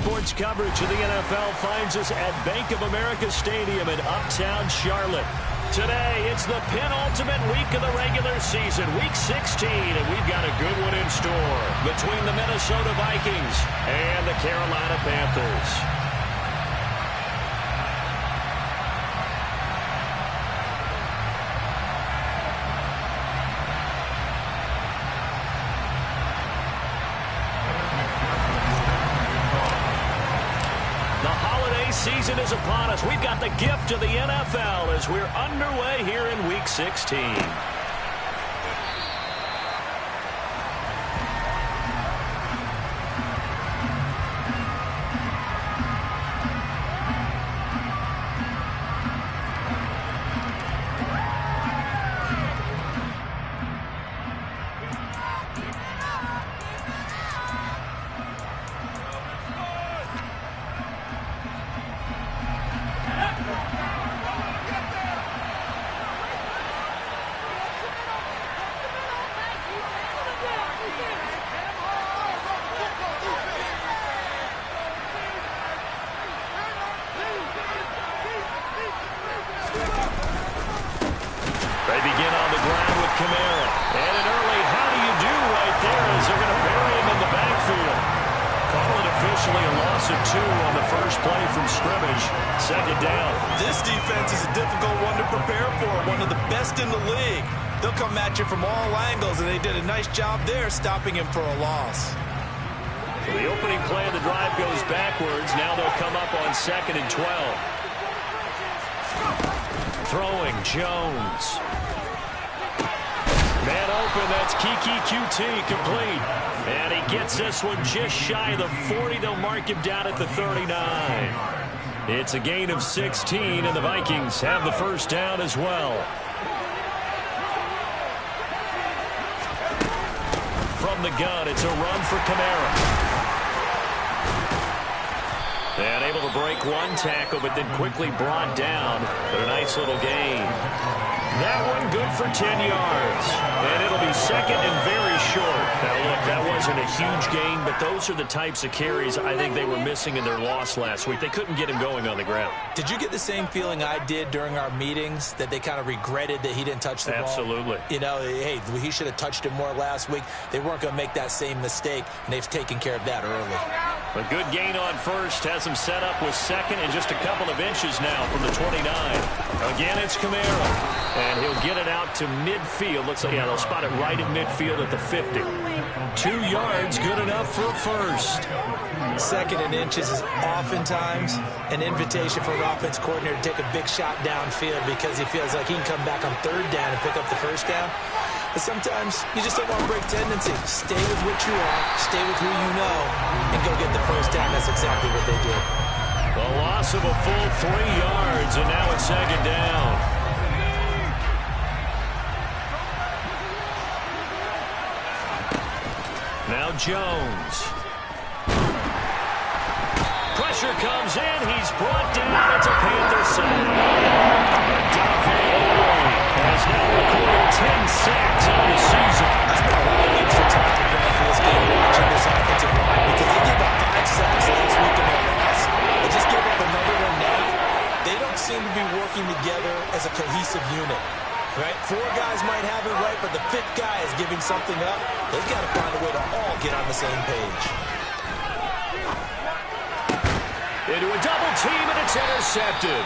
sports coverage of the NFL finds us at Bank of America Stadium in Uptown Charlotte. Today, it's the penultimate week of the regular season, Week 16, and we've got a good one in store between the Minnesota Vikings and the Carolina Panthers. Season is upon us. We've got the gift of the NFL as we're underway here in Week 16. Stopping him for a loss. So the opening play of the drive goes backwards. Now they'll come up on 2nd and 12. Throwing Jones. Man open, that's Kiki QT complete. And he gets this one just shy of the 40. They'll mark him down at the 39. It's a gain of 16, and the Vikings have the first down as well. From the gun, it's a run for Kamara. And able to break one tackle, but then quickly brought down. But a nice little gain. That one good for 10 yards. And it'll be second and very short. Now, look, that wasn't a huge gain, but those are the types of carries I think they were missing in their loss last week. They couldn't get him going on the ground. Did you get the same feeling I did during our meetings, that they kind of regretted that he didn't touch the ball? Absolutely. You know, hey, he should have touched it more last week. They weren't going to make that same mistake, and they've taken care of that early. A good gain on first has him set up with second and just a couple of inches now from the 29. Again, it's Kamara. And he'll get it out to midfield. Looks like, yeah, they'll spot it right in midfield at the 50. 2 yards, good enough for a first. Second and inches is oftentimes an invitation for an offense coordinator to take a big shot downfield because he feels like he can come back on third down and pick up the first down. But sometimes you just don't want to break tendency. Stay with what you are, stay with who you know, and go get the first down. That's exactly what they did. A loss of a full 3 yards, and now it's second down. Now Jones. Pressure comes in. He's brought down. It's a Panthers sack. Has now recorded 10 sacks on the season. That's been a lot of extra time to grab for this game watching this offensive line because they gave up 5 sacks last week in their loss. They just gave up another one now. They don't seem to be working together as a cohesive unit. Right? 4 guys might have it right, but the 5th guy is giving something up. They've got to find a way to all get on the same page. Into a double team, and it's intercepted.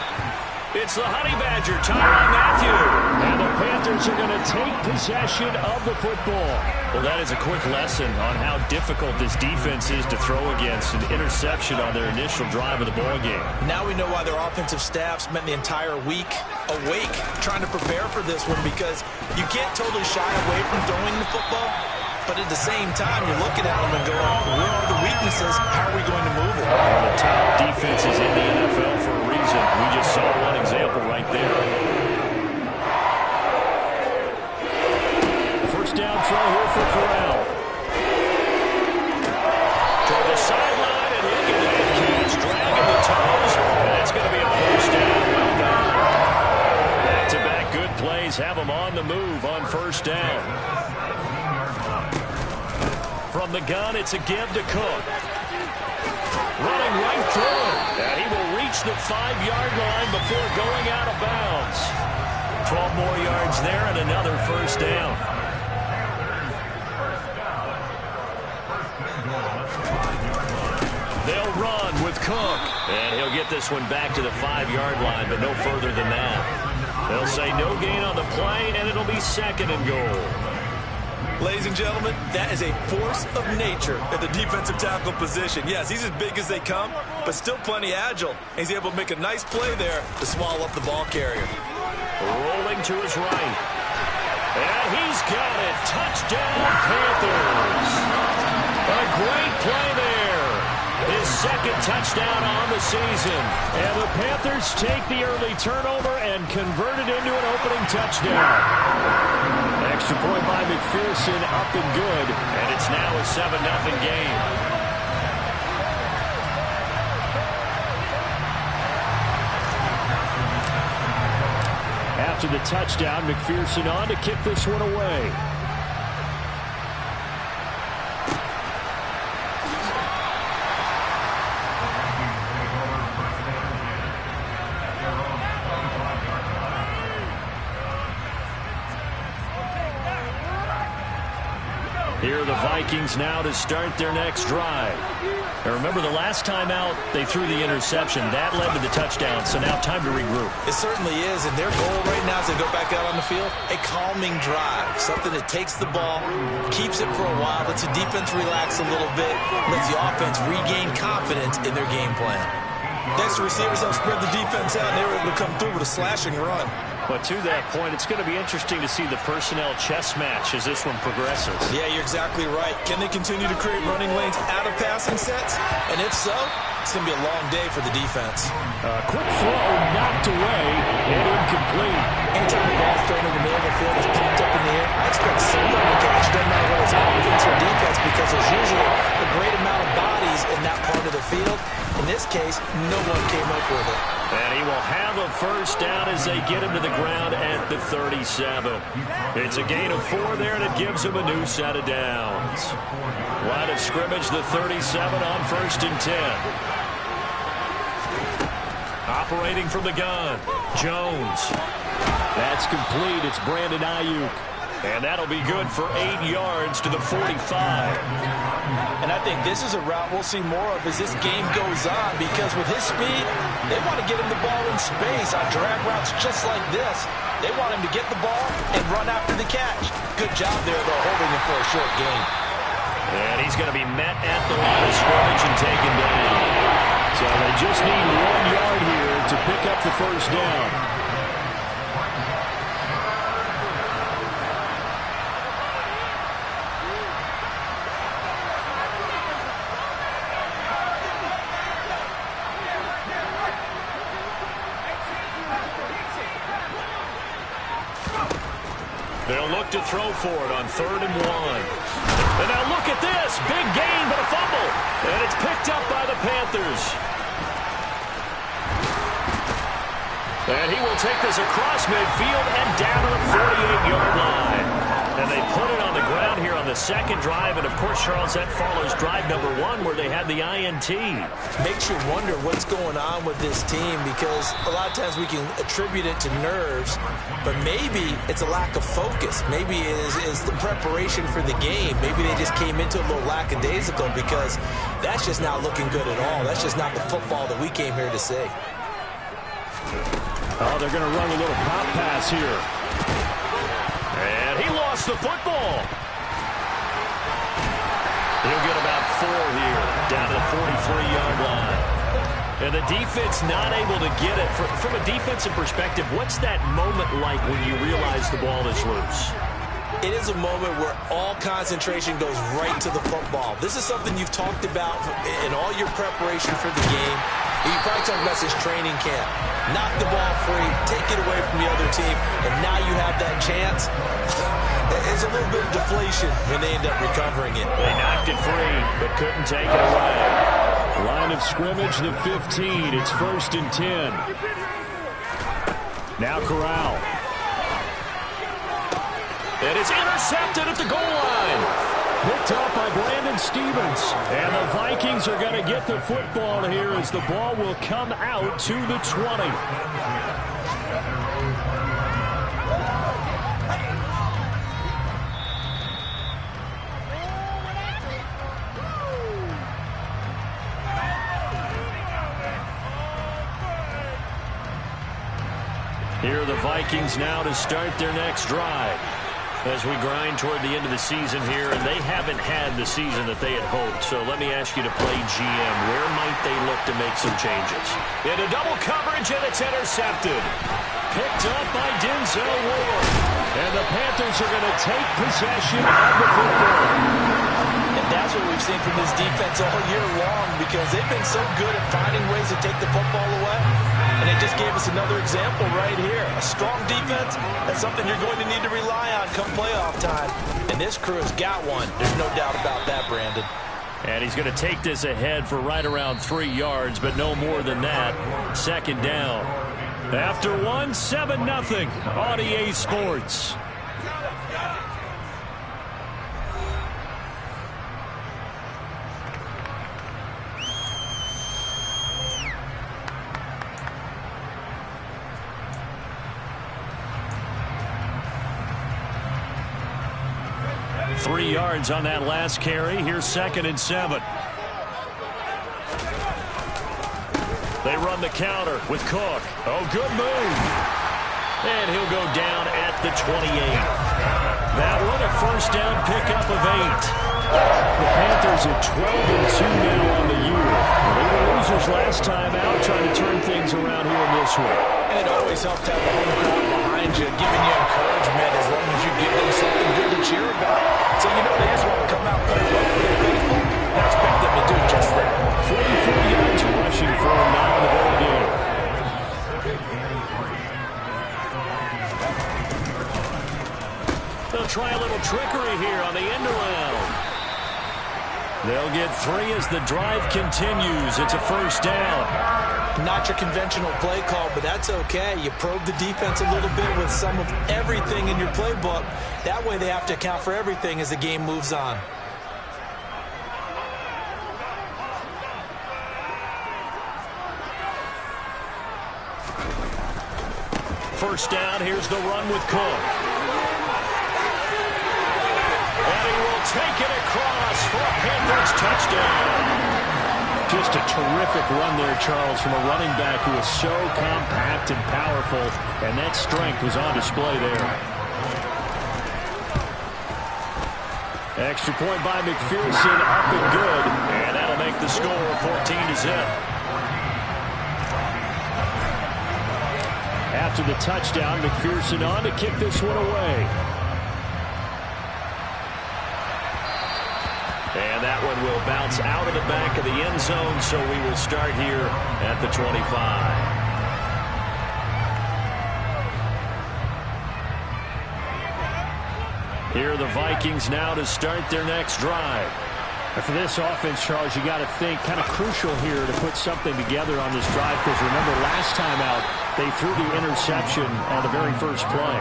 It's the Honey Badger, Tyrann Mathieu. And the Panthers are going to take possession of the football. Well, that is a quick lesson on how difficult this defense is to throw against. An interception on their initial drive of the ball game. Now we know why their offensive staff spent the entire week awake trying to prepare for this one, because you can't totally shy away from throwing the football, but at the same time, you're looking at them and going, where are the weaknesses? How are we going to move it? One of the top defenses in the NFL for a reason. We just saw one example right there. First down throw here for Corral. Toward the sideline, and look at that catch. Dragging the toes, and it's going to be a first down. Well done. Back-to-back good plays have them on the move on first down. From the gun, it's a give to Cook. Running through it. And he will reach the 5-yard line before going out of bounds. 12 more yards there and another first down. They'll run with Cook. And he'll get this one back to the 5-yard line, but no further than that. They'll say no gain on the play, and it'll be 2nd and goal. Ladies and gentlemen, that is a force of nature at the defensive tackle position. Yes, he's as big as they come, but still plenty agile. He's able to make a nice play there to swallow up the ball carrier. Rolling to his right. And he's got it. Touchdown, Panthers. A great play there. His 2nd touchdown on the season. And the Panthers take the early turnover and convert it into an opening touchdown. Extra point by McPherson, up and good. And it's now a 7-0 game. After the touchdown, McPherson on to kick this one away. Here are the Vikings now to start their next drive. Now remember, the last time out, they threw the interception. That led to the touchdown, so now time to regroup. It certainly is, and their goal right now as they go back out on the field, a calming drive, something that takes the ball, keeps it for a while, lets the defense relax a little bit, lets the offense regain confidence in their game plan. Next, the receivers help spread the defense out, and they were able to come through with a slashing run. But to that point, it's going to be interesting to see the personnel chess match as this one progresses. Yeah, you're exactly right. Can they continue to create running lanes out of passing sets? And if so, it's going to be a long day for the defense. Quick throw, knocked away, and incomplete. Anytime the ball's thrown in the middle of the field, it's popped up in the air, I expect someone to catch, doesn't matter whether it's offense or defense, because there's usually a great amount of bodies in that part of the field. In this case, no one came up with it. And he will have a first down as they get him to the ground at the 37. It's a gain of 4 there, and it gives him a new set of downs. Line of scrimmage, the 37 on 1st and 10. Operating from the gun, Jones. That's complete. It's Brandon Ayuk. And that'll be good for 8 yards to the 45. And I think this is a route we'll see more of as this game goes on, because with his speed, they want to get him the ball in space on drag routes just like this. They want him to get the ball and run after the catch. Good job there, though, holding him for a short gain. And he's going to be met at the line of scrimmage and taken down. So they just need 1 yard here to pick up the first down. They'll look to throw for it on 3rd and 1. And now look at this. Big gain, but a fumble. And it's picked up by the Panthers. And he will take this across midfield and down to the 48-yard line. And they put it on the ground here on the 2nd drive. And, of course, Charles, that follows drive number 1 where they had the INT. Makes you wonder what's going on with this team, because a lot of times we can attribute it to nerves, but maybe it's a lack of focus. Maybe it is the preparation for the game. Maybe they just came into a little lackadaisical, because that's just not looking good at all. That's just not the football that we came here to see. Oh, they're going to run a little pop pass here. And he lost the football. He'll get about 4 here, down to the 43-yard line. And the defense not able to get it. From a defensive perspective, what's that moment like when you realize the ball is loose? It is a moment where all concentration goes right to the football. This is something you've talked about in all your preparation for the game. You probably talked about this training camp. Knock the ball free, take it away from the other team, and now you have that chance. There's a little bit of deflation when they end up recovering it. They knocked it free, but couldn't take it away. Line of scrimmage, the 15. It's 1st and 10. Now Corral. And it's intercepted at the goal line. Picked up by Brandon Stevens. And the Vikings are going to get the football here as the ball will come out to the 20. Here are the Vikings now to start their next drive as we grind toward the end of the season here, and they haven't had the season that they had hoped. So let me ask you to play GM. Where might they look to make some changes? Into double coverage, and it's intercepted. Picked up by Denzel Ward. And the Panthers are going to take possession of the football. And that's what we've seen from this defense all year long, because they've been so good at finding ways to take the football away. And they just gave us another example right here. A strong defense, that's something you're going to need to rely on come playoff time. And this crew has got one. There's no doubt about that, Brandon. And he's going to take this ahead for right around 3 yards, but no more than that. Second down. After 7-0 on EA Sports. Yards on that last carry. Here's 2nd and 7. They run the counter with Cook. Oh, good move. And he'll go down at the 28. That one a first down pickup of 8. The Panthers are 12-2 now on the year. They were losers last time out, trying to turn things around here in this one. And it always helps to have a home crowd behind you, giving you encouragement as long as you give them something good to cheer about. So you know they just want to come out and play well for their faithful. I expect them to do just that. 44 yards rushing for him now in the ball game. They'll try a little trickery here on the end around. They'll get 3 as the drive continues. It's a first down. Not your conventional play call, but that's okay. You probe the defense a little bit with some of everything in your playbook. That way they have to account for everything as the game moves on. First down, here's the run with Cook. And he will take it across for a Panthers touchdown. Just a terrific run there, Charles, from a running back who is so compact and powerful, and that strength was on display there. Extra point by McPherson, up and good, and that'll make the score 14-0. After the touchdown, McPherson on to kick this one away. And that one will bounce out of the back of the end zone, so we will start here at the 25. Here are the Vikings now to start their next drive. And for this offense, Charles, you got to think kind of crucial here to put something together on this drive, because remember last time out they threw the interception on the very first play.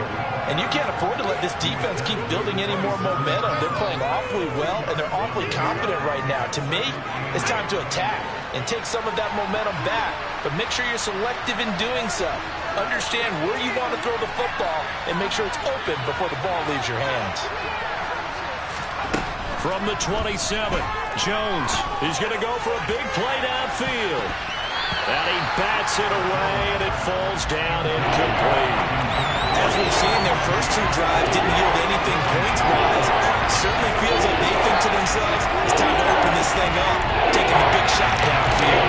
And you can't afford to let this defense keep building any more momentum. They're playing awfully well, and they're awfully confident right now. To me, it's time to attack and take some of that momentum back, but make sure you're selective in doing so. Understand where you want to throw the football and make sure it's open before the ball leaves your hands. From the 27, Jones is going to go for a big play downfield. And he bats it away, and it falls down incomplete. As we've seen, their first 2 drives didn't yield anything points-wise. Certainly feels like they think to themselves, it's time to open this thing up, taking a big shot downfield.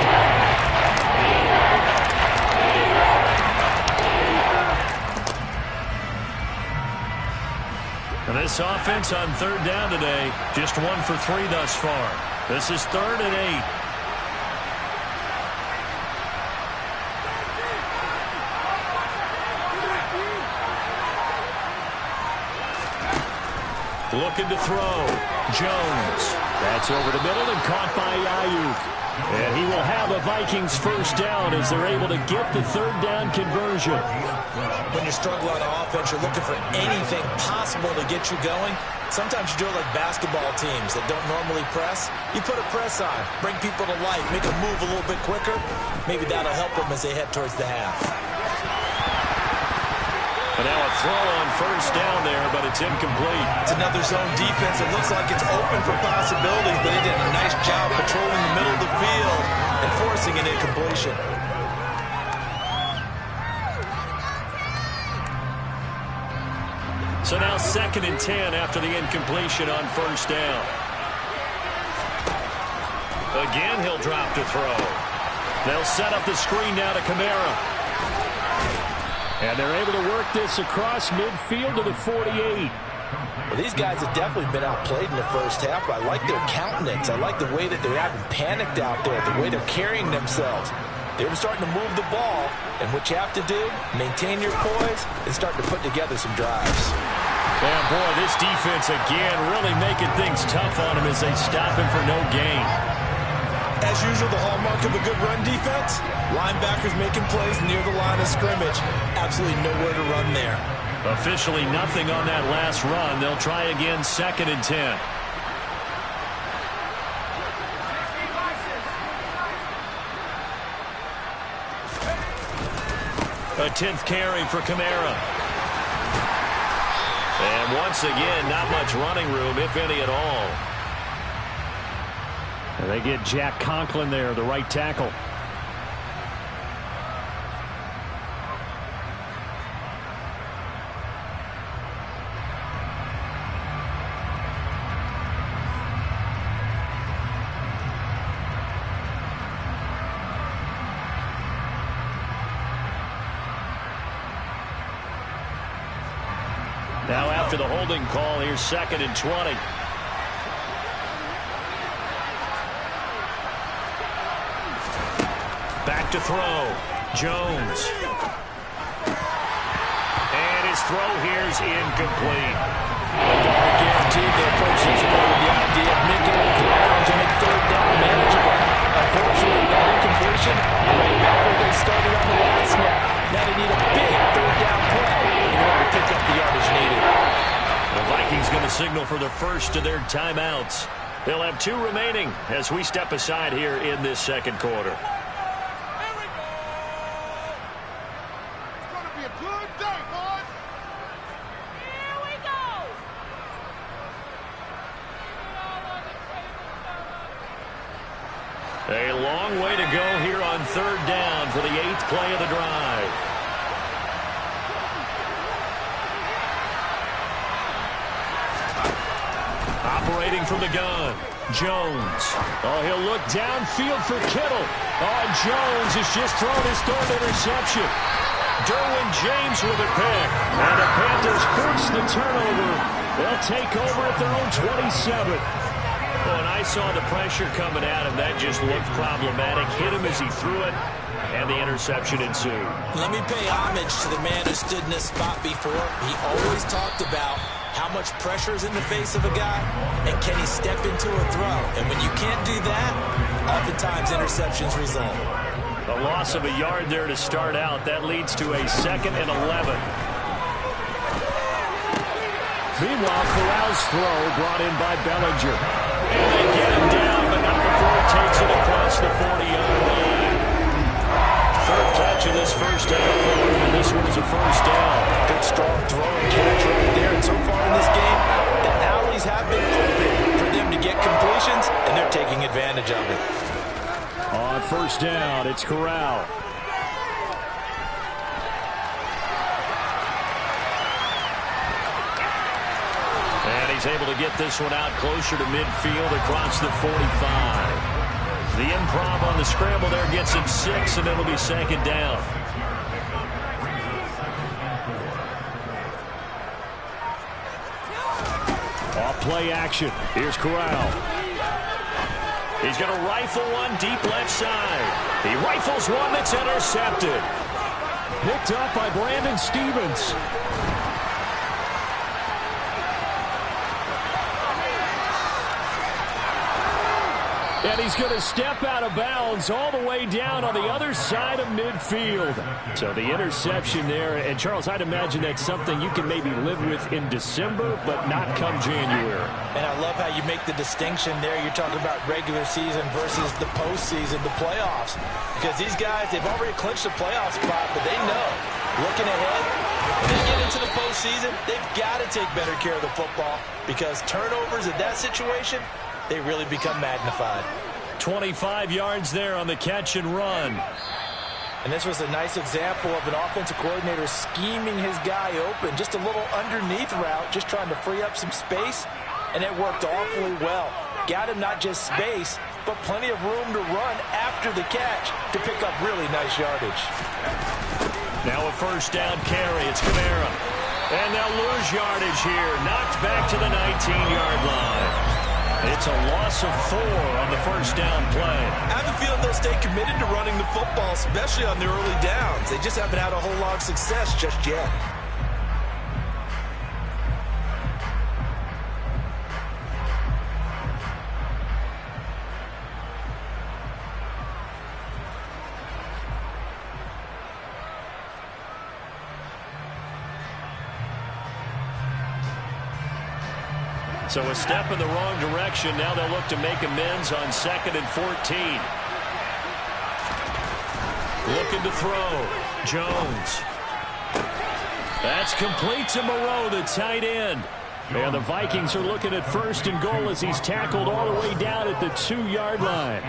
And this offense on 3rd down today, just 1 for 3 thus far. This is 3rd and 8. Looking to throw. Jones That's over the middle and caught by Ayuk. And he will have a Vikings first down as they're able to get the third down conversion. When you struggle on offense, you're looking for anything possible to get you going. Sometimes you do it like basketball teams that don't normally press. You put a press on, bring people to life, make them move a little bit quicker. Maybe that'll help them as they head towards the half. And now a throw on first down there, but it's incomplete. It's another zone defense. It looks like it's open for possibilities, but they did a nice job patrolling the middle of the field and forcing an incompletion. So now 2nd and 10 after the incompletion on first down. Again, he'll drop to throw. They'll set up the screen now to Kamara. And they're able to work this across midfield to the 48. Well, these guys have definitely been outplayed in the first half. I like their countenance. I like the way that they haven't panicked out there, the way they're carrying themselves. They were starting to move the ball, and what you have to do, maintain your poise and start to put together some drives. And boy, this defense again really making things tough on him as they stop him for no gain. As usual, the hallmark of a good run defense, linebackers making plays near the line of scrimmage. Absolutely nowhere to run there. Officially nothing on that last run. They'll try again 2nd and 10. A 10th carry for Kamara. And once again, not much running room, if any at all. And they get Jack Conklin there, the right tackle. Now after the holding call, here's 2nd and 20. Back to throw. Jones. And his throw here's incomplete. Guaranteed to approach this play with the idea of making it ground to make third down manageable. Unfortunately, that incompletion right back where they started on the last snap. Now they need a big third down play in order to pick up the yardage needed. The Vikings going to signal for the first of their timeouts. They'll have 2 remaining as we step aside here in this second quarter. A long way to go here on third down for the 8th play of the drive. Operating from the gun, Jones. Oh, he'll look downfield for Kittle. Oh, and Jones has just thrown his 3rd interception. Derwin James with a pick. And the Panthers force the turnover. They'll take over at their own 27. Oh, and I saw the pressure coming at him. That just looked problematic. Hit him as he threw it, and the interception ensued. Let me pay homage to the man who stood in this spot before. He always talked about how much pressure is in the face of a guy, and can he step into a throw? And when you can't do that, oftentimes interceptions result. A loss of a yard there to start out. That leads to a 2nd and 11. Meanwhile, Corral's throw brought in by Bellinger. And they get him down, but not before he takes it across the 40-yard line. 3rd touch of this first half for him, and this one is a first down. Good strong throw and catch right there. And so far in this game, the alleys have been open for them to get completions, and they're taking advantage of it. On first down, it's Corral. And he's able to get this one out closer to midfield across the 45. The improv on the scramble there gets him 6, and it'll be 2nd down. Off play action. Here's Corral. He's going to rifle one deep left side. He rifles one that's intercepted. Picked up by Brandon Stevens. And he's going to step out of bounds all the way down on the other side of midfield. So the interception there. And, Charles, I'd imagine that's something you can maybe live with in December, but not come January. And I love how you make the distinction there. You're talking about regular season versus the postseason, the playoffs. Because these guys, they've already clinched the playoff spot, but they know, looking ahead, when they get into the postseason, they've got to take better care of the football because turnovers in that situation, they really become magnified. 25 yards there on the catch and run. And this was a nice example of an offensive coordinator scheming his guy open. Just a little underneath route, just trying to free up some space, and it worked awfully well. Got him not just space, but plenty of room to run after the catch to pick up really nice yardage. Now a first down carry. It's Kamara. And they'll lose yardage here. Knocked back to the 19-yard line. It's a loss of 4 on the first down play. I have a feeling they'll stay committed to running the football, especially on the early downs. They just haven't had a whole lot of success just yet. So a step in the wrong direction. Now they'll look to make amends on 2nd and 14. Looking to throw. Jones. That's complete to Moreau, the tight end. And the Vikings are looking at 1st and goal as he's tackled all the way down at the 2-yard line.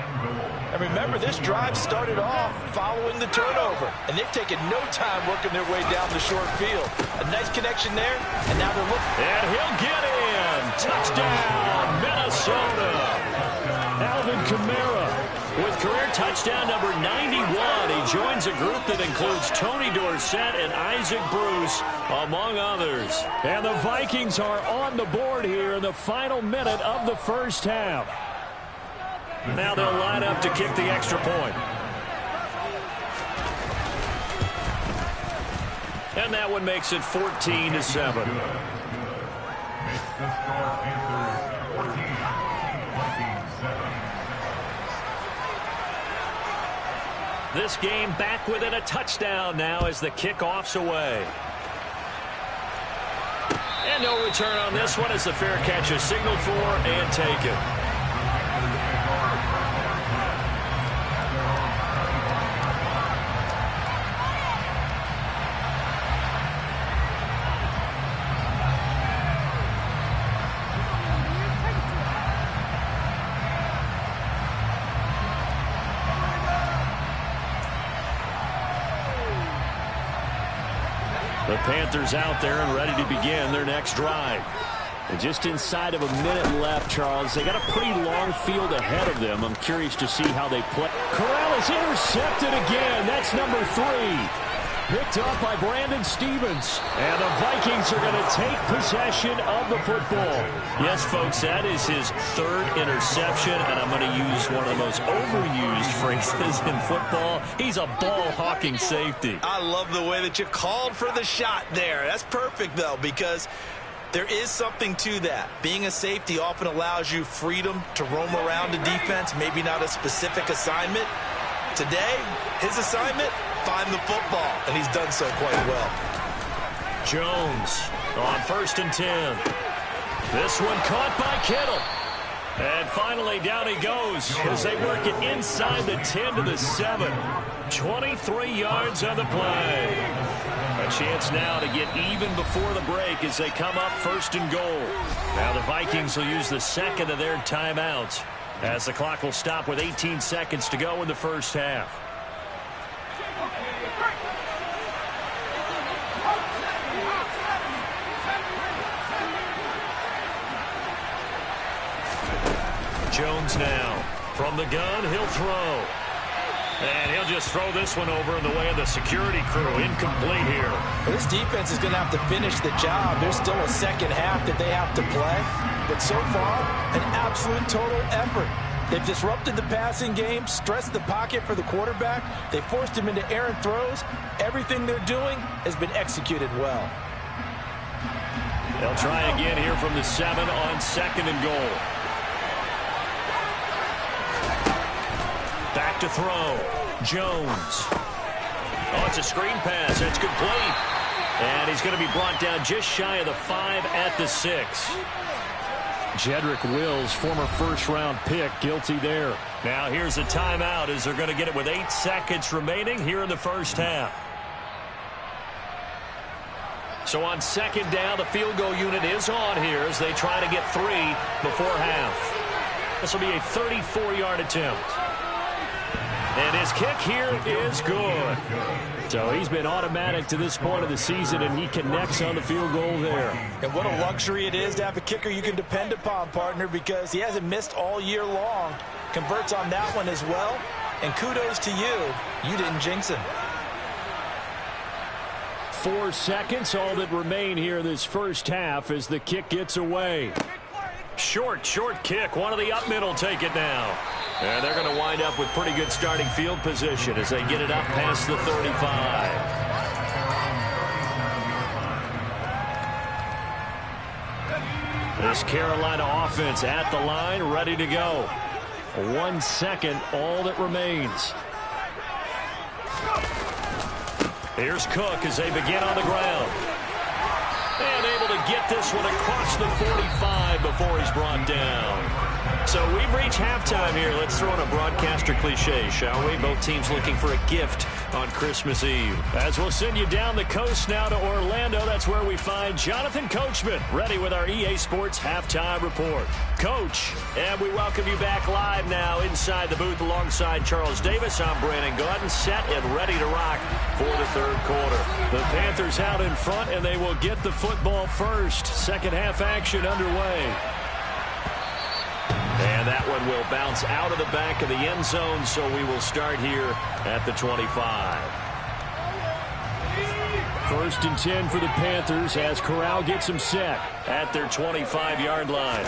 And remember, this drive started off following the turnover, and they've taken no time working their way down the short field. A nice connection there, and now they're looking. And he'll get in. Touchdown, Minnesota. Alvin Kamara with career touchdown number 91. He joins a group that includes Tony Dorsett and Isaac Bruce, among others. And the Vikings are on the board here in the final minute of the first half. Now they'll line up to kick the extra point. And that one makes it 14-7. This game back within a touchdown now as the kickoff's away. And no return on this one as the fair catch is signaled for and taken. The Panthers out there and ready to begin their next drive. And just inside of a minute left, Charles. They got a pretty long field ahead of them. I'm curious to see how they play. Corral is intercepted again. That's number 3. Picked up by Brandon Stevens. And the Vikings are going to take possession of the football. Yes, folks, that is his 3rd interception. And I'm going to use one of the most overused phrases in football. He's a ball-hawking safety. I love the way that you called for the shot there. That's perfect, though, because there is something to that. Being a safety often allows you freedom to roam around the defense, maybe not a specific assignment. Today, his assignment, find the football, and he's done so quite well. Jones on 1st and 10. This one caught by Kittle. And finally, down he goes as they work it inside the 10 to the 7. 23 yards on the play. A chance now to get even before the break as they come up 1st and goal. Now the Vikings will use the 2nd of their timeouts as the clock will stop with 18 seconds to go in the first half. Jones now from the gun. He'll throw. And he'll just throw this one over in the way of the security crew. Incomplete here. Well, this defense is going to have to finish the job. There's still a second half that they have to play. But so far, an absolute total effort. They've disrupted the passing game, stressed the pocket for the quarterback. They forced him into errant throws. Everything they're doing has been executed well. They'll try again here from the 7 on 2nd and goal. to throw. Jones. Oh, it's a screen pass. That's complete. And he's going to be brought down just shy of the 5 at the 6. Jedrick Wills, former first-round pick, guilty there. Now here's a timeout as they're going to get it with 8 seconds remaining here in the first half. So on second down, the field goal unit is on here as they try to get 3 before half. This will be a 34-yard attempt. And his kick here is good. So he's been automatic to this point of the season, and he connects on the field goal there. And what a luxury it is to have a kicker you can depend upon, partner, because he hasn't missed all year long. Converts on that one as well. And kudos to you. You didn't jinx him. 4 seconds, all that remain here in this first half as the kick gets away. Short kick. One of the up middle take it now. And they're going to wind up with pretty good starting field position as they get it up past the 35. This Carolina offense at the line, ready to go. 1 second, all that remains. Here's Cook as they begin on the ground. And able to get this one across the 45 before he's brought down. So we've reached halftime here. Let's throw in a broadcaster cliche, shall we? Both teams looking for a gift on Christmas Eve. As we'll send you down the coast now to Orlando, that's where we find Jonathan Coachman, ready with our EA Sports Halftime Report. Coach, and we welcome you back live now inside the booth alongside Charles Davis. I'm Brandon Gaudin, set and ready to rock for the third quarter. The Panthers out in front, and they will get the football first. Second half action underway. And that one will bounce out of the back of the end zone, so we will start here at the 25. First and 10 for the Panthers as Corral gets them set at their 25-yard line.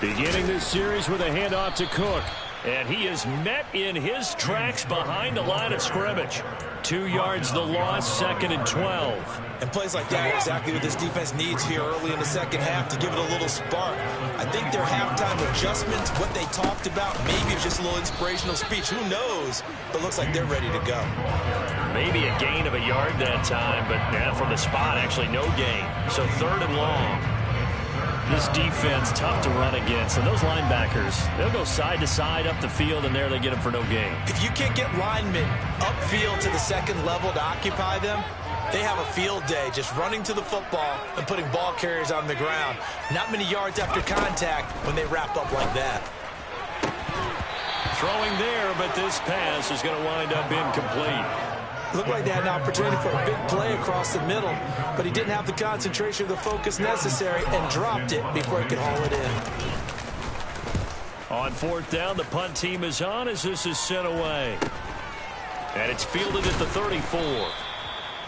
Beginning this series with a handoff to Cook. And he is met in his tracks behind the line of scrimmage. 2 yards the loss, 2nd and 12. And plays like that are exactly what this defense needs here early in the second half to give it a little spark. I think their halftime adjustments, what they talked about, maybe it's just a little inspirational speech. Who knows? But looks like they're ready to go. Maybe a gain of a yard that time, but from the spot, actually no gain. So 3rd and long. This defense, tough to run against. And those linebackers, they'll go side to side up the field, and there they get them for no gain. If you can't get linemen upfield to the second level to occupy them, they have a field day just running to the football and putting ball carriers on the ground. Not many yards after contact when they wrap up like that. Throwing there, but this pass is going to wind up incomplete. Looked like they had an opportunity for a big play across the middle, but he didn't have the concentration or the focus necessary and dropped it before he could haul it in. On 4th down, the punt team is on as this is sent away. And it's fielded at the 34.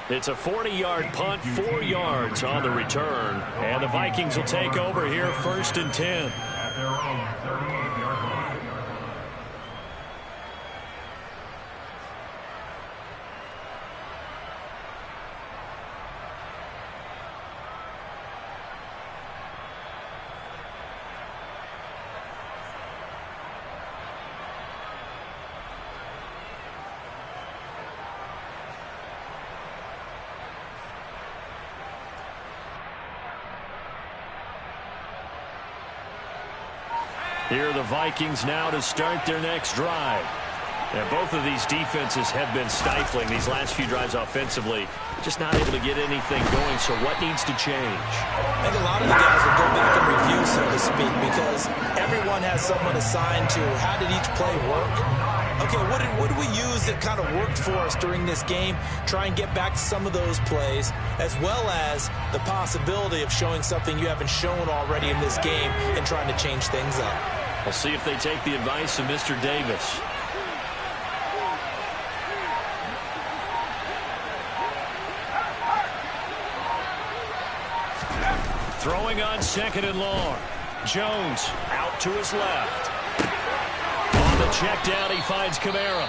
It's a 40-yard punt, 4 yards on the return. And the Vikings will take over here, 1st and 10. At their own 38-yard line. Here are the Vikings now to start their next drive. And both of these defenses have been stifling these last few drives offensively. Just not able to get anything going, so what needs to change? I think a lot of the guys will go back and review, so to speak, because everyone has someone assigned to how did each play work. Okay, what did we use that kind of worked for us during this game? Try and get back to some of those plays, as well as the possibility of showing something you haven't shown already in this game and trying to change things up. We'll see if they take the advice of Mr. Davis. Throwing on 2nd and long. Jones out to his left. On the check down, he finds Kamara.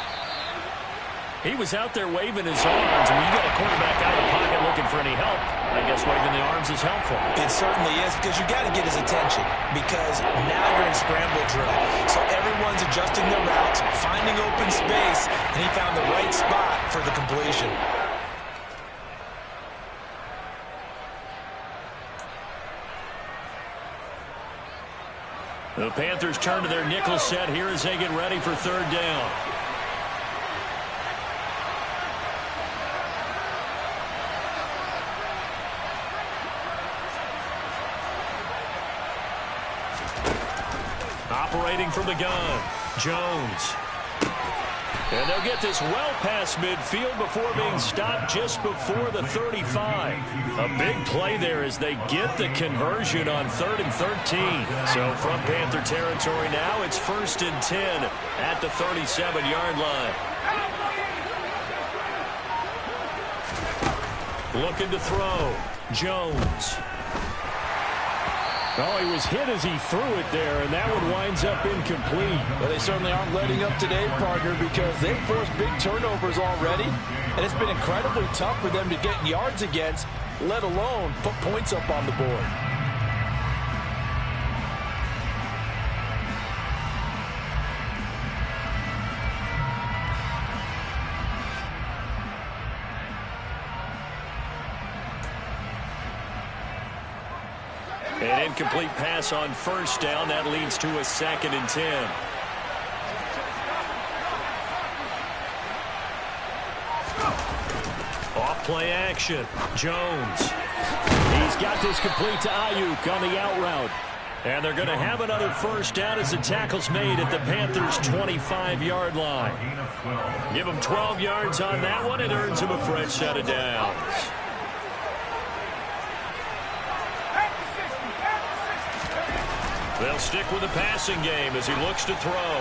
He was out there waving his arms. When you got a quarterback out of the pocket looking for any help, I guess waving the arms is helpful. It certainly is, because you got to get his attention, because now you're in scramble drill. So everyone's adjusting their routes, finding open space, and he found the right spot for the completion. The Panthers turn to their nickel set here as they get ready for third down. Operating from the gun, Jones. And they'll get this well past midfield before being stopped just before the 35. A big play there as they get the conversion on 3rd and 13. So from Panther territory now, it's 1st and 10 at the 37-yard line. Looking to throw, Jones. Oh, he was hit as he threw it there, and that one winds up incomplete. Well, they certainly aren't letting up today, partner, because they've forced big turnovers already, and it's been incredibly tough for them to get yards against, let alone put points up on the board. An incomplete pass on 1st down. That leads to a 2nd and 10. Off play action. Jones. He's got this complete to Ayuk on the out route. And they're going to have another 1st down as the tackle's made at the Panthers' 25-yard line. Give them 12 yards on that one. It earns them a fresh set of downs. They'll stick with the passing game as he looks to throw.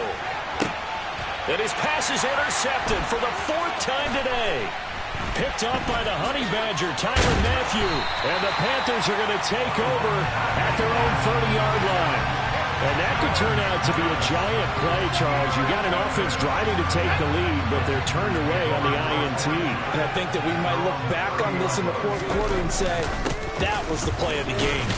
And his pass is intercepted for the 4th time today. Picked up by the Honey Badger, Tyrann Mathieu. And the Panthers are going to take over at their own 30-yard line. And that could turn out to be a giant play, Charles. You got an offense driving to take the lead, but they're turned away on the INT. And I think that we might look back on this in the 4th quarter and say, that was the play of the game.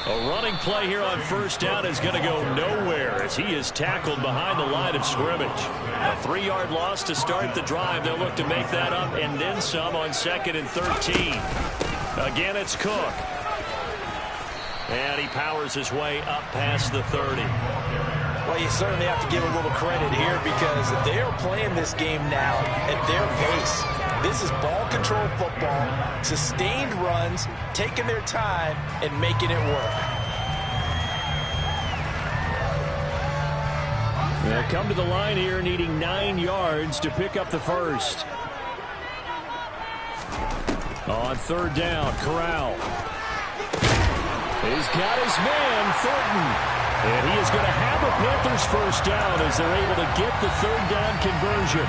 A running play here on 1st down is going to go nowhere as he is tackled behind the line of scrimmage. A 3-yard loss to start the drive. They'll look to make that up and then some on 2nd and 13. Again, it's Cook. And he powers his way up past the 30. Well, you certainly have to give a little credit here because they are playing this game now at their pace. This is ball control football, sustained runs, taking their time, and making it work. They'll come to the line here needing 9 yards to pick up the 1st. On 3rd down, Corral. He's got his man, Thornton. And he is going to have a Panthers 1st down as they're able to get the 3rd down conversion.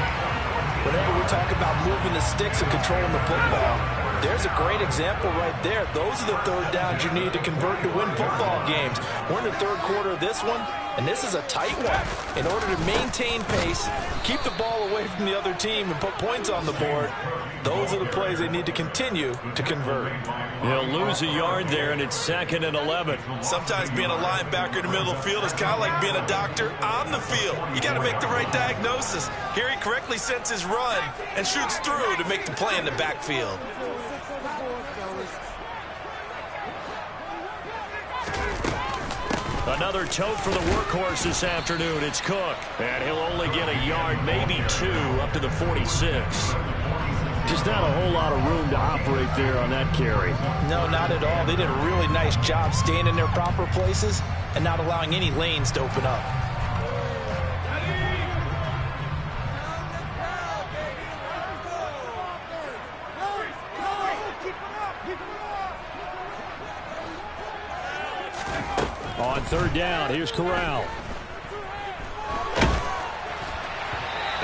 Whenever we talk about moving the sticks and controlling the football, there's a great example right there. Those are the 3rd downs you need to convert to win football games. We're in the 3rd quarter of this one, and this is a tight one. In order to maintain pace, keep the ball away from the other team, and put points on the board, those are the plays they need to continue to convert. They'll lose a yard there, and it's 2nd and 11. Sometimes being a linebacker in the middle of the field is kind of like being a doctor on the field. You got to make the right diagnosis. Here he correctly sets his run and shoots through to make the play in the backfield. Another tote for the workhorse this afternoon. It's Cook. And he'll only get a yard, maybe 2, up to the 46. Just not a whole lot of room to operate there on that carry. No, not at all. They did a really nice job staying in their proper places and not allowing any lanes to open up. On 3rd down, here's Corral.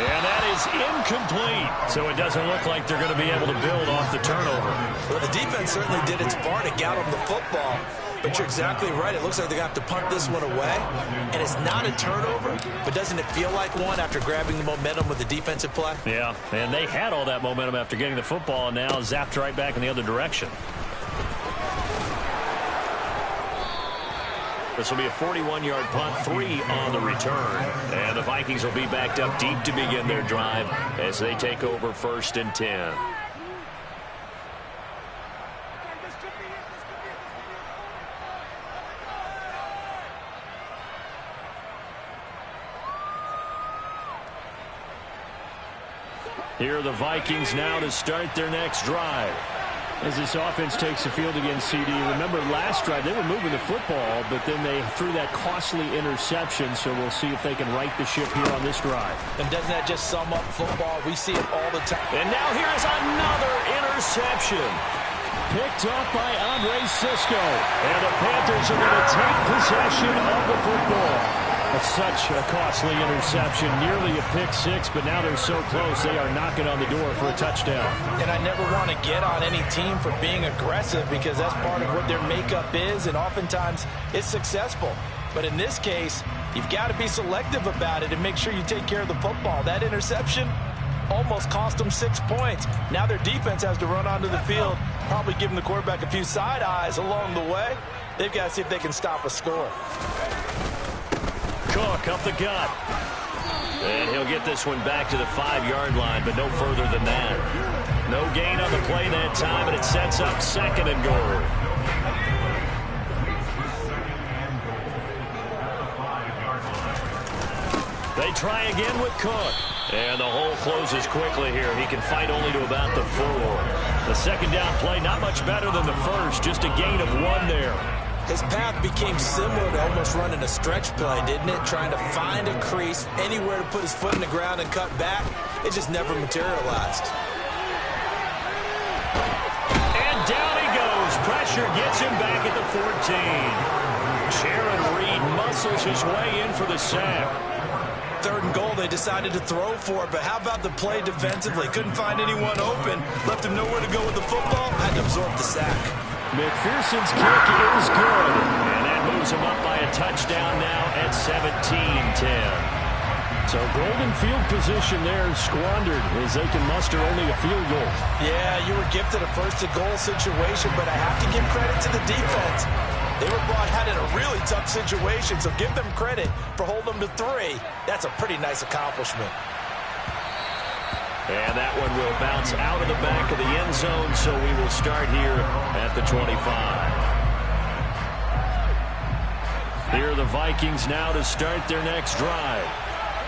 And that is incomplete. So it doesn't look like they're going to be able to build off the turnover. Well, the defense certainly did its part to get them the football. But you're exactly right. It looks like they're going to have to punt this one away. And it's not a turnover, but doesn't it feel like one after grabbing the momentum with the defensive play? Yeah, and they had all that momentum after getting the football, and now zapped right back in the other direction. This will be a 41-yard punt, 3 on the return. And the Vikings will be backed up deep to begin their drive as they take over 1st and 10. Here are the Vikings now to start their next drive. As this offense takes the field against CD, remember last drive they were moving the football, but then they threw that costly interception, so we'll see if they can right the ship here on this drive. And doesn't that just sum up football? We see it all the time. And now here's another interception. Picked up by Andre Cisco. And the Panthers are going to take possession of the football. That's such a costly interception, nearly a pick six, but now they're so close they are knocking on the door for a touchdown. And I never want to get on any team for being aggressive because that's part of what their makeup is, and oftentimes it's successful. But in this case, you've got to be selective about it and make sure you take care of the football. That interception almost cost them 6 points. Now their defense has to run onto the field, probably giving the quarterback a few side eyes along the way. They've got to see if they can stop a score. Cook up the gut. And he'll get this one back to the 5-yard line, but no further than that. No gain on the play that time, and it sets up 2nd and goal. They try again with Cook. And the hole closes quickly here. He can fight only to about the 4. The 2nd down play, not much better than the first. Just a gain of 1 there. His path became similar to almost running a stretch play, didn't it? Trying to find a crease, anywhere to put his foot in the ground and cut back. It just never materialized. And down he goes. Pressure gets him back at the 14. Sharon Reed muscles his way in for the sack. 3rd and goal, they decided to throw for it, but how about the play defensively? Couldn't find anyone open, left him nowhere to go with the football, had to absorb the sack. McPherson's kick is good. And that moves him up by a touchdown now at 17-10. So golden field position there squandered as they can muster only a field goal. Yeah, you were gifted a 1st and goal situation, but I have to give credit to the defense. They were brought out in a really tough situation, so give them credit for holding them to 3. That's a pretty nice accomplishment. And that one will bounce out of the back of the end zone, so we will start here at the 25. Here are the Vikings now to start their next drive.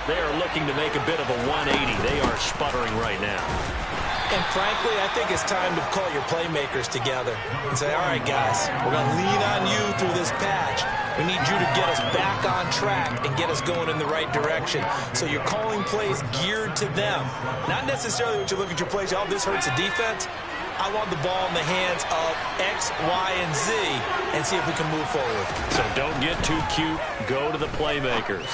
They are looking to make a bit of a 180. They are sputtering right now. And frankly, I think it's time to call your playmakers together and say, all right, guys, we're going to lean on you through this patch. We need you to get us back on track and get us going in the right direction. So you're calling plays geared to them. Not necessarily what you look at your plays, oh, this hurts the defense. I want the ball in the hands of X, Y, and Z and see if we can move forward. So don't get too cute. Go to the playmakers.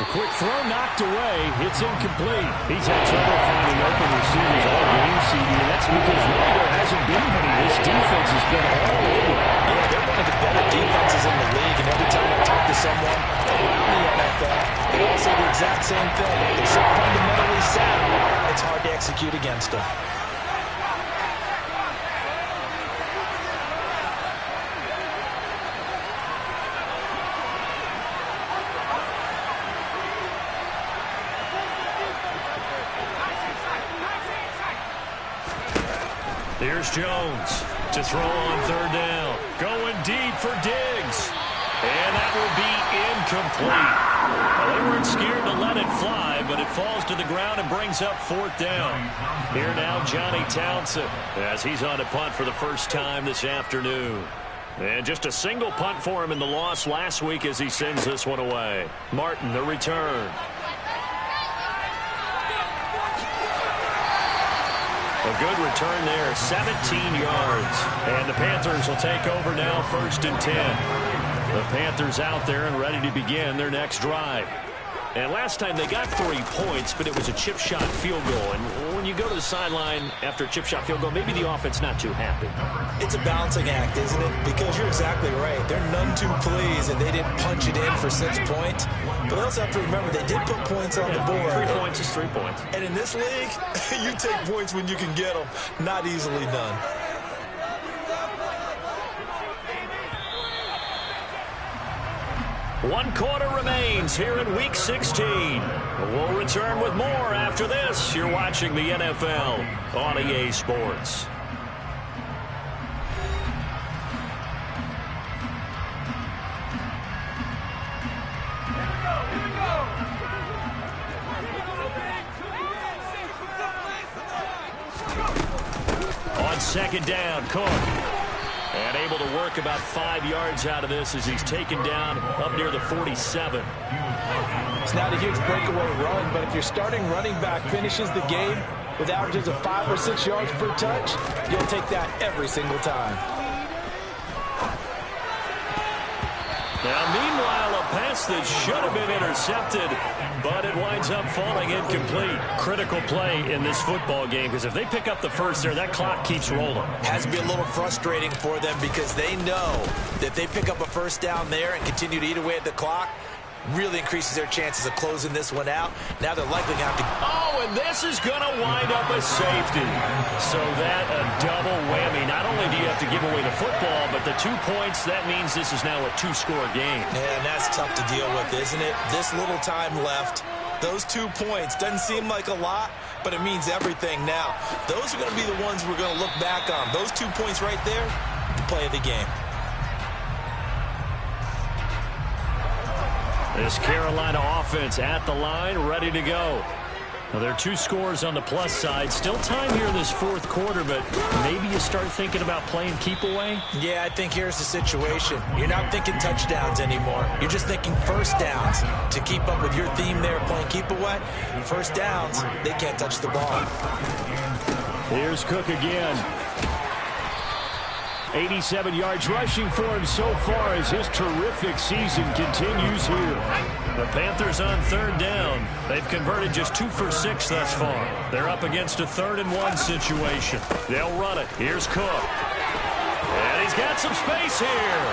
A quick throw knocked away. It's incomplete. He's had trouble finding open receivers all game, CD, and that's because really there hasn't been many. This defense has been all over. Yeah, they're one of the better defenses in the league, and every time I talk to someone around the NFL, they all say the exact same thing. They're so fundamentally sound, it's hard to execute against them. Here's Jones to throw on 3rd down. Going deep for Diggs. And that will be incomplete. Well, they weren't scared to let it fly, but it falls to the ground and brings up 4th down. Here now, Johnny Townsend, as he's on a punt for the first time this afternoon. And just a single punt for him in the loss last week as he sends this one away. Martin, the return. A good return there, 17 yards. And the Panthers will take over now, 1st and 10. The Panthers out there and ready to begin their next drive. And last time they got 3 points, but it was a chip shot field goal. And when you go to the sideline after a chip shot field goal, maybe the offense not too happy. It's a balancing act, isn't it? Because you're exactly right. They're none too pleased, and they didn't punch it in for 6 points. But they also have to remember they did put points on the board. 3 points is 3 points. And in this league, you take points when you can get them. Not easily done. One quarter remains here in Week 16. We'll return with more after this. You're watching the NFL on EA Sports. On second down, Cook. And able to work about 5 yards out of this as he's taken down up near the 47. It's not a huge breakaway run, but if your starting running back finishes the game with averages of 5 or 6 yards per touch, you'll take that every single time. Now, meanwhile, a pass that should have been intercepted, but it winds up falling incomplete. Critical play in this football game, because if they pick up the first there, that clock keeps rolling. Has to be a little frustrating for them because they know that if they pick up a first down there and continue to eat away at the clock, really increases their chances of closing this one out. Now they're likely going to have to... Oh, and this is going to wind up a safety. So that a double whammy. Not only do you have to give away the football, but the 2 points, that means this is now a 2-score game. Yeah, and that's tough to deal with, isn't it? This little time left. Those 2 points doesn't seem like a lot, but it means everything now. Those are going to be the ones we're going to look back on. Those 2 points right there, the play of the game. This Carolina offense at the line, ready to go. Now, there are 2 scores on the plus side. Still time here in this fourth quarter, but maybe you start thinking about playing keep away? Yeah, I think here's the situation. You're not thinking touchdowns anymore. You're just thinking first downs. To keep up with your theme there, playing keep away, first downs, they can't touch the ball. Here's Cook again. 87 yards rushing for him so far as his terrific season continues here. The Panthers on third down. They've converted just 2 for 6 thus far. They're up against a 3rd and 1 situation. They'll run it. Here's Cook. And he's got some space here.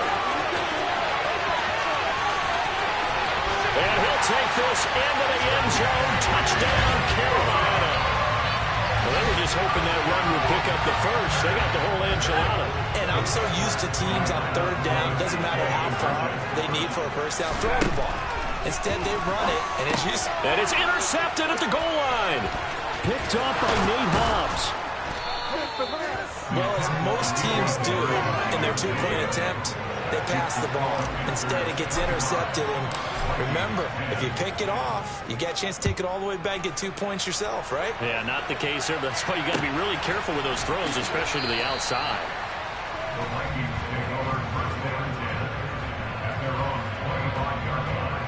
And he'll take this into the end zone. Touchdown, Carolina. Well, they were just hoping that run would pick up the first. They got the whole enchilada. And I'm so used to teams on third down, doesn't matter how far they need for a first down, throwing the ball. Instead, they run it, and it's just... And it's intercepted at the goal line. Picked off by Nate Hobbs. Well, as most teams do in their 2-point attempt, they pass the ball. Instead, it gets intercepted, and remember, if you pick it off, you get a chance to take it all the way back, get 2 points yourself, right? Yeah, not the case here. That's why you got to be really careful with those throws, especially to the outside. The Vikings take over first down and 10 at their own 25-yard line.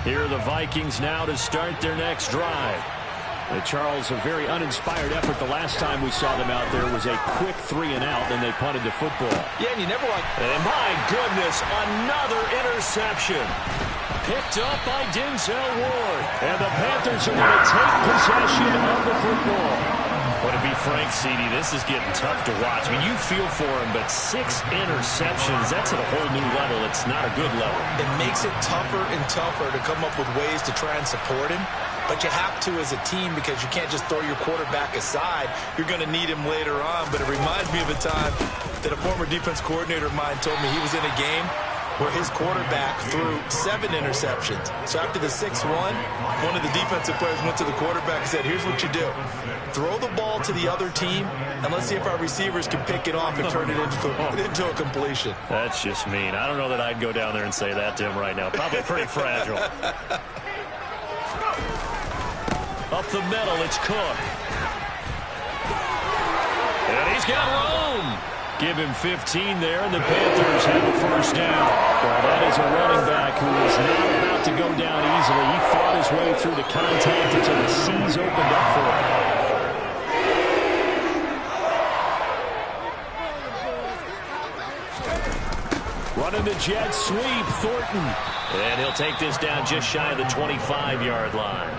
Here are the Vikings now to start their next drive. Charles, a very uninspired effort. The last time we saw them out there was a quick 3-and-out, then they punted the football. Yeah, and you never like... And my goodness, another interception. Picked up by Denzel Ward. And the Panthers are going to take possession of the football. Well, to be frank, CD, this is getting tough to watch. I mean, you feel for him, but 6 interceptions, that's at a whole new level. It's not a good level. It makes it tougher and tougher to come up with ways to try and support him. But you have to as a team because you can't just throw your quarterback aside. You're going to need him later on. But it reminds me of a time that a former defense coordinator of mine told me he was in a game where his quarterback threw 7 interceptions. So after the 6th one of the defensive players went to the quarterback and said, here's what you do. Throw the ball to the other team, and let's see if our receivers can pick it off and turn it into a completion. That's just mean. I don't know that I'd go down there and say that to him right now. Probably pretty fragile. Up the middle, it's Cook. And he's got room. Give him 15 there, and the Panthers have a first down. Well, that is a running back who is not about to go down easily. He fought his way through the contact until the seas opened up for him. Running the jet sweep, Thornton. And he'll take this down just shy of the 25-yard line.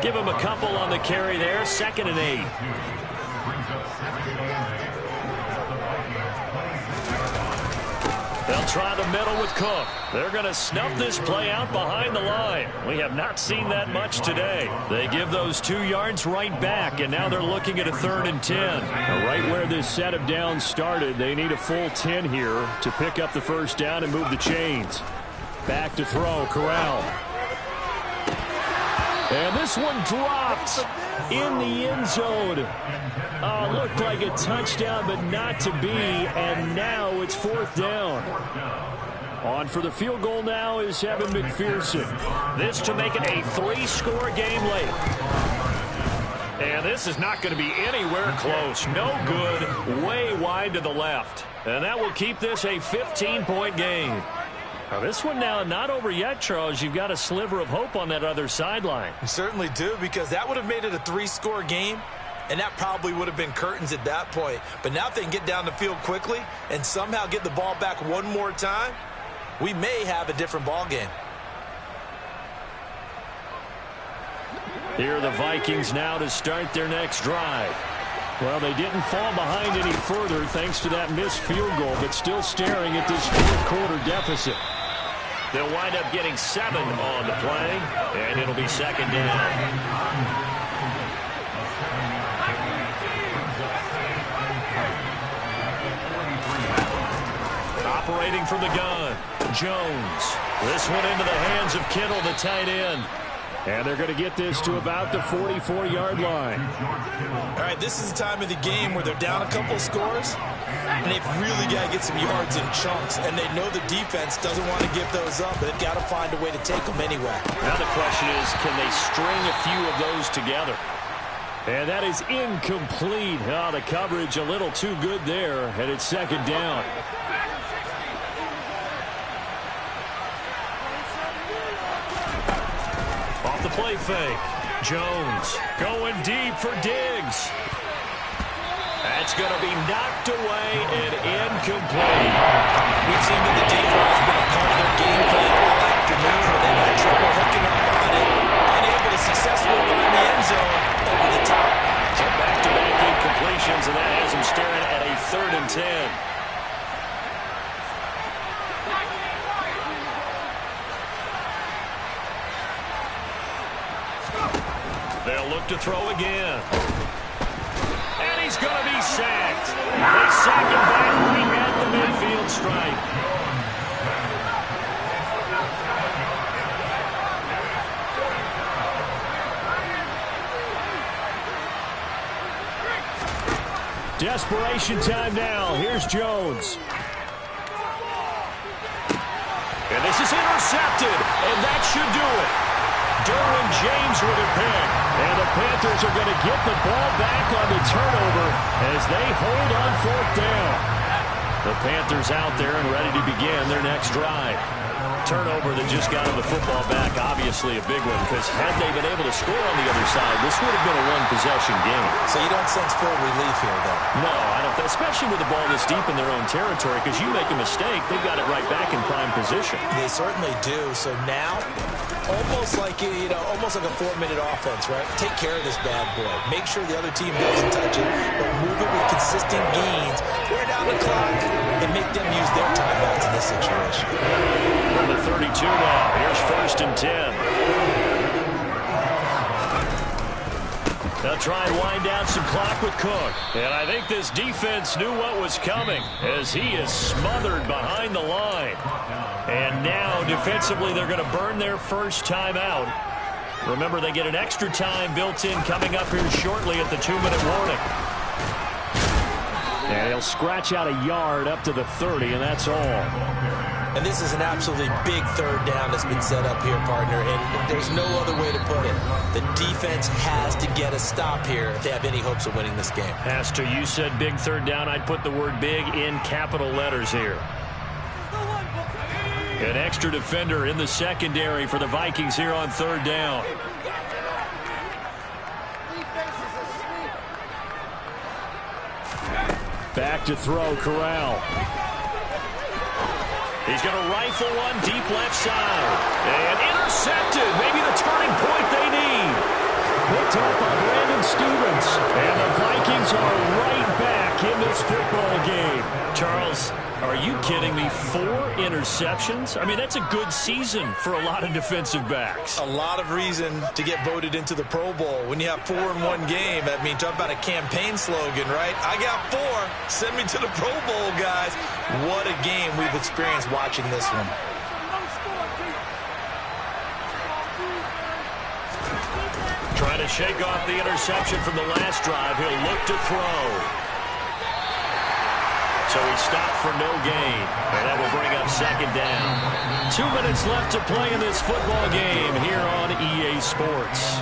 Give him a couple on the carry there. 2nd and 8. They'll try the middle with Cook. They're going to snuff this play out behind the line. We have not seen that much today. They give those 2 yards right back, and now they're looking at a 3rd and 10. Now, right where this set of downs started, they need a full 10 here to pick up the first down and move the chains. Back to throw, Corral. And this one dropped in the end zone. Looked like a touchdown, but not to be. And now it's 4th down. On for the field goal now is Evan McPherson. This to make it a 3-score game late. And this is not going to be anywhere close. No good. Way wide to the left. And that will keep this a 15-point game. Now this one now not over yet, Charles. You've got a sliver of hope on that other sideline. You certainly do, because that would have made it a 3-score game, and that probably would have been curtains at that point. But now if they can get down the field quickly and somehow get the ball back one more time, we may have a different ball game. Here are the Vikings now to start their next drive. Well, they didn't fall behind any further thanks to that missed field goal, but still staring at this 4th-quarter deficit. They'll wind up getting 7 on the play, and it'll be 2nd down. Operating from the gun, Jones. This one into the hands of Kittle, the tight end. And they're going to get this to about the 44-yard line. All right, this is the time of the game where they're down a couple scores, and they've really got to get some yards in chunks, and they know the defense doesn't want to give those up, but they've got to find a way to take them anyway. Now the question is, can they string a few of those together? And that is incomplete. Oh, the coverage a little too good there, and it's 2nd down. Off the play fake. Jones going deep for Diggs. That's going to be knocked away and incomplete. We've seen that the deep ball has been a part of their game plan all afternoon, but they've had trouble hooking up on it and able to successfully find the end zone over the top. So back-to-back incompletions, and that has them staring at a 3rd and 10. They'll look to throw again. And he's going to be sacked. They sack him back right at the midfield stripe. Desperation time now. Here's Jones. And this is intercepted, and that should do it. Derwin James with a pick. And the Panthers are going to get the ball back on the turnover as they hold on 4th down. The Panthers out there and ready to begin their next drive. Turnover that just got them the football back, obviously a big one, because had they been able to score on the other side, this would have been a one-possession game. So you don't sense full relief here, though? No, I don't, especially with the ball this deep in their own territory, because you make a mistake, they've got it right back in prime position. They certainly do. So now, almost like almost like a 4-minute offense, right? Take care of this bad boy. Make sure the other team doesn't touch it, but move it with consistent gains. Wear down the clock and make them use their timeouts in this situation. From the 32 now, here's 1st and 10. They'll try and wind down some clock with Cook. And I think this defense knew what was coming as he is smothered behind the line. And now, defensively, they're going to burn their first timeout. Remember, they get an extra time built in coming up here shortly at the 2-minute warning. And he'll scratch out a yard up to the 30, and that's all. And this is an absolutely big 3rd down that's been set up here, partner, and there's no other way to put it. The defense has to get a stop here if they have any hopes of winning this game. Has to. You said big 3rd down. I'd put the word big in capital letters here. An extra defender in the secondary for the Vikings here on 3rd down. Back to throw, Corral. He's going to rifle one deep left side. And intercepted. Maybe the turning point they need. Picked off by Brandon Stevens. And the Vikings are right back in this football game. Charles, are you kidding me? 4 interceptions? I mean, that's a good season for a lot of defensive backs. A lot of reason to get voted into the Pro Bowl. When you have 4 in one game, I mean, talk about a campaign slogan, right? I got 4. Send me to the Pro Bowl, guys. What a game we've experienced watching this one. Trying to shake off the interception from the last drive. He'll look to throw. So he stopped for no gain. And that will bring up second down. 2 minutes left to play in this football game here on EA Sports.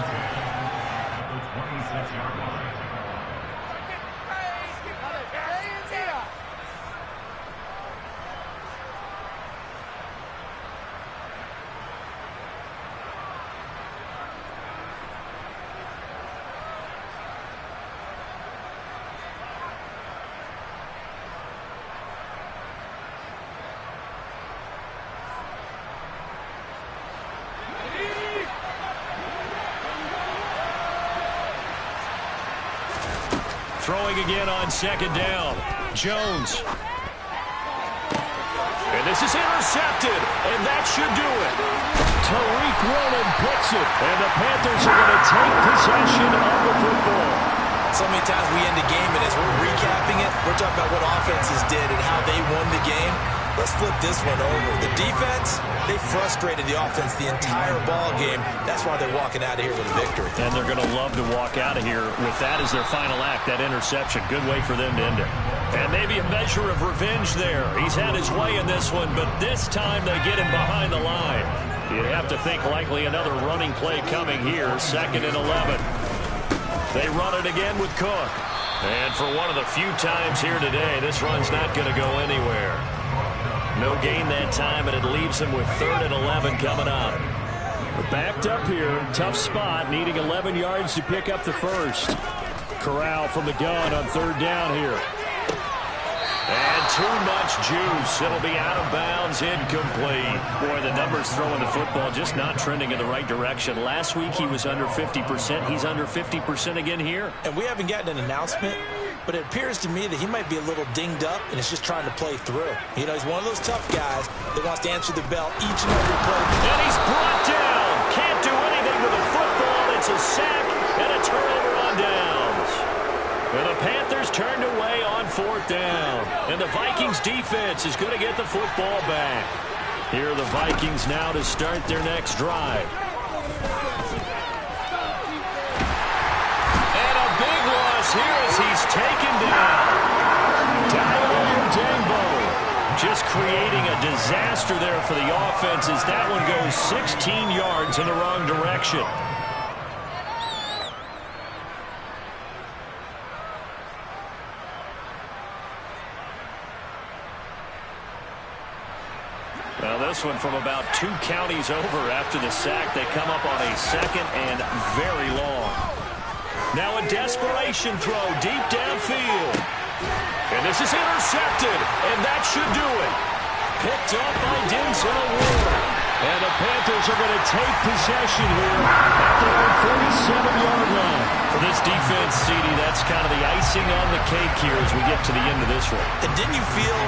Throwing again on second down. Jones. And this is intercepted, and that should do it. Tariq Woolen picks it, and the Panthers are going to take possession of the football. So many times we end the game, and as we're recapping it, we're talking about what offenses did and how they won the game. Let's flip this one over. The defense, they frustrated the offense the entire ball game. That's why they're walking out of here with a victory. And they're going to love to walk out of here with that as their final act, that interception. Good way for them to end it. And maybe a measure of revenge there. He's had his way in this one, but this time they get him behind the line. You'd have to think likely another running play coming here. 2nd and 11. They run it again with Cook. And for one of the few times here today, this run's not going to go anywhere. No gain that time, and it leaves him with 3rd and 11 coming up. Backed up here, tough spot, needing 11 yards to pick up the first. Corral from the gun on 3rd down here. And too much juice. It'll be out of bounds, incomplete. Boy, the numbers throwing the football just not trending in the right direction. Last week he was under 50%. He's under 50% again here. And we haven't gotten an announcement, but it appears to me that he might be a little dinged up and is just trying to play through. You know, he's one of those tough guys that wants to answer the bell each and every play. And he's brought down. Can't do anything with the football. It's a sack and a turnover on downs. And the Panthers turned away on 4th down. And the Vikings defense is going to get the football back. Here are the Vikings now to start their next drive. And a big loss here as he's taken down. Just creating a disaster there for the offense as that one goes 16 yards in the wrong direction. Now this one from about 2 counties over after the sack. They come up on a 2nd and very long. Now a desperation throw deep downfield. And this is intercepted, and that should do it. Picked up by Denzel Ward. And the Panthers are going to take possession here at their own 47-yard line. For this defense, CD, that's kind of the icing on the cake here as we get to the end of this one. And didn't you feel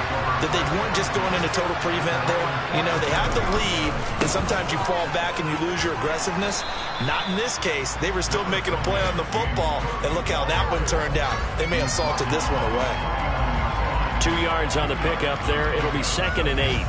that they weren't just going into total prevent there? You know, they have the lead, and sometimes you fall back and you lose your aggressiveness. Not in this case. They were still making a play on the football, and look how that one turned out. They may have salted this one away. 2 yards on the pickup there. It'll be 2nd and 8.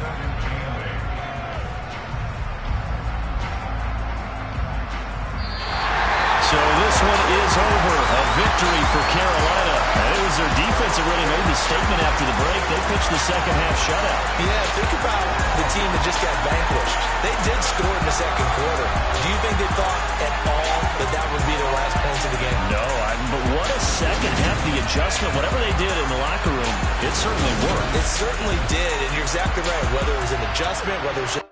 So this one is over. A victory for Carolina. And it was their defense that really made the statement after the break. They pitched the second half shutout. Yeah, think about the team that just got vanquished. They did score in the 2nd quarter. Do you think they thought at all that that would be their last points of the game? No, but what a second half. The adjustment, whatever they did in the locker room, it certainly worked. It certainly did, and you're exactly right. Whether it was an adjustment, whether it was just